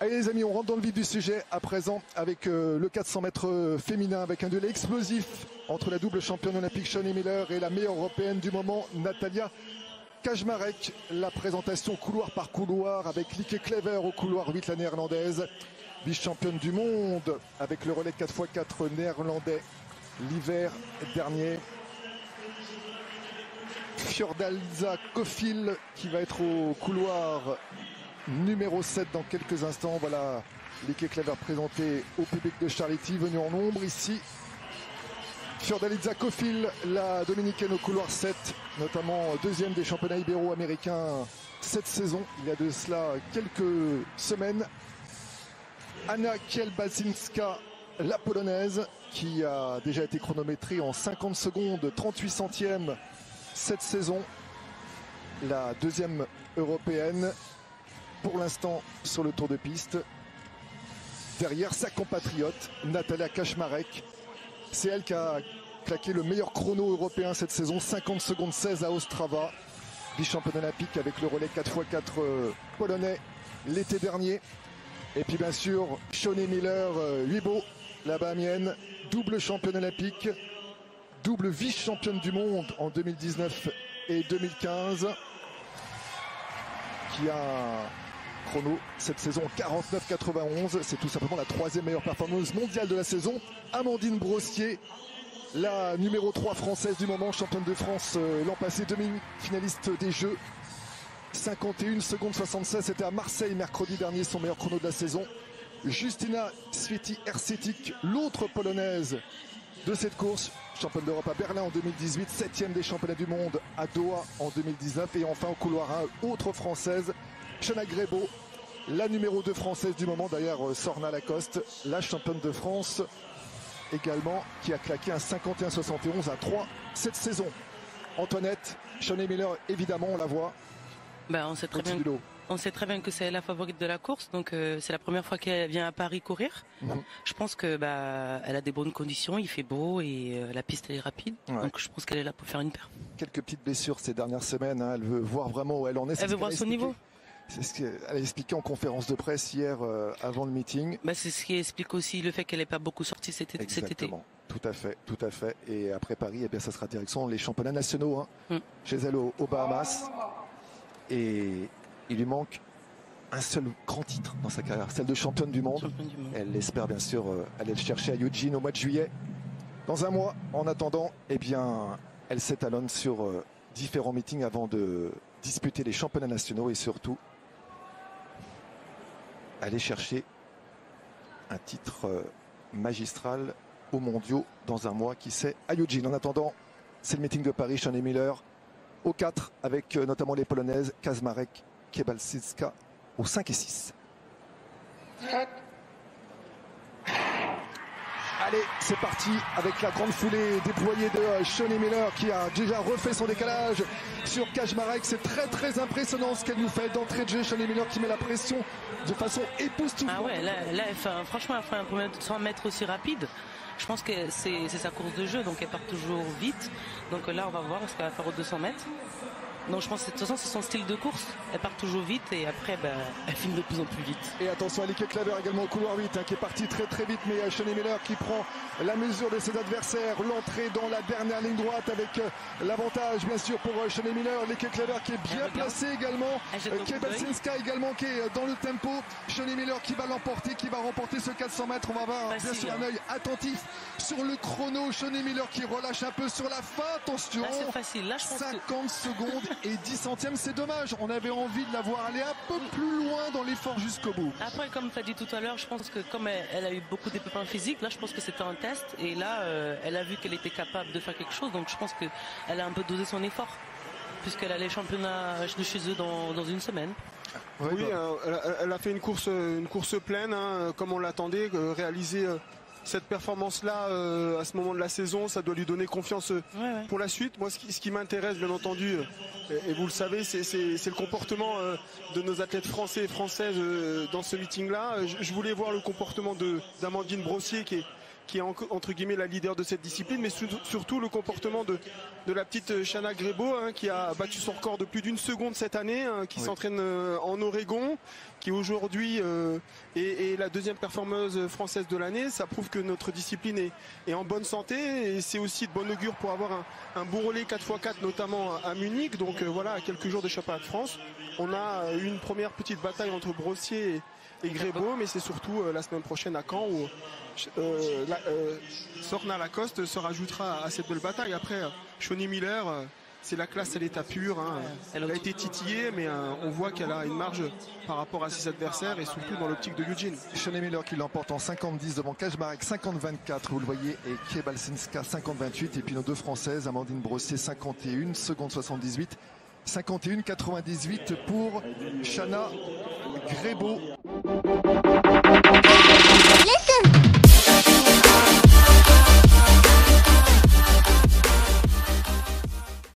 Allez les amis, on rentre dans le vif du sujet à présent avec le 400 mètres féminin, avec un duel explosif entre la double championne olympique Shaunae Miller et la meilleure européenne du moment, Natalia Kaczmarek. La présentation couloir par couloir avec Lieke Clever au couloir 8, la néerlandaise, vice-championne du monde avec le relais 4x4 néerlandais l'hiver dernier. Fjordalza Kofil qui va être au couloir numéro 7 dans quelques instants. Voilà Lieke Clever présentée au public de Charity, venue en nombre ici. Fjordalza Kofil, la dominicaine au couloir 7, notamment deuxième des championnats ibéro-américains cette saison, il y a de cela quelques semaines. Anna Kielbasinska, la polonaise, qui a déjà été chronométrée en 50 secondes, 38 centièmes cette saison. La deuxième européenne pour l'instant sur le tour de piste. Derrière sa compatriote Natalia Kaczmarek. C'est elle qui a claqué le meilleur chrono européen cette saison, 50 secondes 16 à Ostrava. Vice-championne olympique avec le relais 4x4 polonais l'été dernier. Et puis bien sûr Shaunae Miller Huibo, la bahamienne, double championne olympique, double vice-championne du monde en 2019 et 2015, qui a un chrono cette saison 49,91. C'est tout simplement la troisième meilleure performance mondiale de la saison. Amandine Brossier, la numéro 3 française du moment, championne de France l'an passé, demi-finaliste des Jeux. 51 secondes 76, c'était à Marseille mercredi dernier, son meilleur chrono de la saison. Justina Święty-Ercetic, l'autre polonaise de cette course, championne d'Europe à Berlin en 2018, 7e des championnats du monde à Doha en 2019. Et enfin au couloir 1, autre française, Shana Grebo, la numéro 2 française du moment, d'ailleurs Sorna Lacoste, la championne de France également, qui a claqué un 51,71 à 3 cette saison. Antoinette, Shaunae Miller, évidemment, on la voit. Ben, on sait très bien que c'est la favorite de la course, donc c'est la première fois qu'elle vient à Paris courir. Je pense que elle a des bonnes conditions, il fait beau et la piste elle est rapide, donc je pense qu'elle est là pour faire une paire. Quelques petites blessures ces dernières semaines, hein. Elle veut voir vraiment où elle en est. Elle veut voir son niveau. C'est ce qu'elle a expliqué en conférence de presse hier avant le meeting. C'est ce qui explique aussi le fait qu'elle n'est pas beaucoup sortie cet été. Exactement, tout à fait. Et après Paris, eh bien, ça sera direction les championnats nationaux, chez elle aux Bahamas. Et il lui manque un seul grand titre dans sa carrière, celle de championne du monde. Elle espère bien sûr aller le chercher à Eugene au mois de juillet. Dans un mois, en attendant, eh bien, elle s'étalonne sur différents meetings avant de disputer les championnats nationaux et surtout aller chercher un titre magistral aux mondiaux dans un mois, qui sait, à Eugene. En attendant, c'est le meeting de Paris, Shaunae Miller au 4 avec notamment les polonaises Kaczmarek, Kiebalczycka au 5 et 6. Allez, c'est parti avec la grande foulée déployée de Shaunae Miller, qui a déjà refait son décalage sur Kaczmarek. C'est très impressionnant ce qu'elle nous fait d'entrée de jeu. Shaunae Miller qui met la pression de façon époustouflante. Ah ouais, là franchement elle fait un premier 100 mètres aussi rapide. Je pense que c'est sa course de jeu, donc elle part toujours vite. Donc là, on va voir ce qu'elle va faire aux 200 mètres. Donc je pense que de toute façon, c'est son style de course. Elle part toujours vite et après, elle filme de plus en plus vite. Et attention à Lieke Clever également au couloir 8, qui est parti très vite. Mais Shaunae Miller qui prend la mesure de ses adversaires. L'entrée dans la dernière ligne droite avec l'avantage, bien sûr, pour Shaunae Miller. Lieke Clever qui est bien placée également. Kiebalczycka également qui est dans le tempo. Shaunae Miller qui va l'emporter, qui va remporter ce 400 mètres. On va avoir bien sûr un œil attentif sur le chrono. Shaunae Miller qui relâche un peu sur la fin. Attention, là, c'est facile. Là, je pense 50 secondes et 10 centièmes, c'est dommage. On avait envie de la voir aller un peu plus loin dans l'effort jusqu'au bout. Après, comme tu as dit tout à l'heure, je pense que comme elle a eu beaucoup de pépins physiques, là je pense que c'était un test et là elle a vu qu'elle était capable de faire quelque chose, donc je pense qu'elle a un peu dosé son effort puisqu'elle a les championnats de chez eux dans une semaine. Oui, elle a fait une course pleine, comme on l'attendait, réaliser cette performance-là à ce moment de la saison, ça doit lui donner confiance pour la suite. Moi, ce qui m'intéresse, bien entendu, et vous le savez, c'est le comportement de nos athlètes français et françaises dans ce meeting-là. Je voulais voir le comportement d'Amandine Brossier, qui qui est entre guillemets la leader de cette discipline, mais surtout le comportement de la petite Shanna Grebo, hein, qui a battu son record de plus d'une seconde cette année, hein, qui s'entraîne en Oregon, qui aujourd'hui est la deuxième performeuse française de l'année. Ça prouve que notre discipline est en bonne santé, et c'est aussi de bon augure pour avoir un beau relais 4x4, notamment à Munich. Donc voilà, à quelques jours des championnats de France, on a une première petite bataille entre Brossier et Grebo, mais c'est surtout la semaine prochaine à Caen où Sorna Lacoste se rajoutera à cette belle bataille. Après, Shawnee Miller, c'est la classe à l'état pur, hein. Elle a été titillée, mais on voit qu'elle a une marge par rapport à ses adversaires, et surtout dans l'optique de Eugene. Shawnee Miller qui l'emporte en 50-10 devant Kaczmarek 50-24, vous le voyez, et Kiebalsinska 50-28, et puis nos deux françaises, Amandine Brossier 51 secondes 78, 51-98 pour Shanna Grebo. Listen.